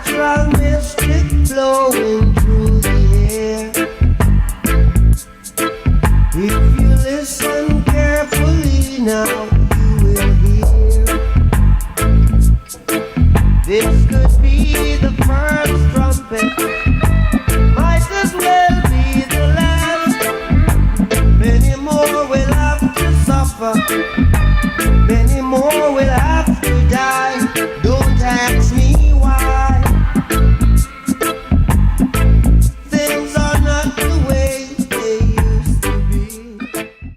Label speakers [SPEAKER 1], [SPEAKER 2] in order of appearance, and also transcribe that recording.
[SPEAKER 1] natural mystic flowing through the air. If you listen carefully now, you will hear. This could be the first trumpet, might as well be the last. Many more will have to suffer, many more will have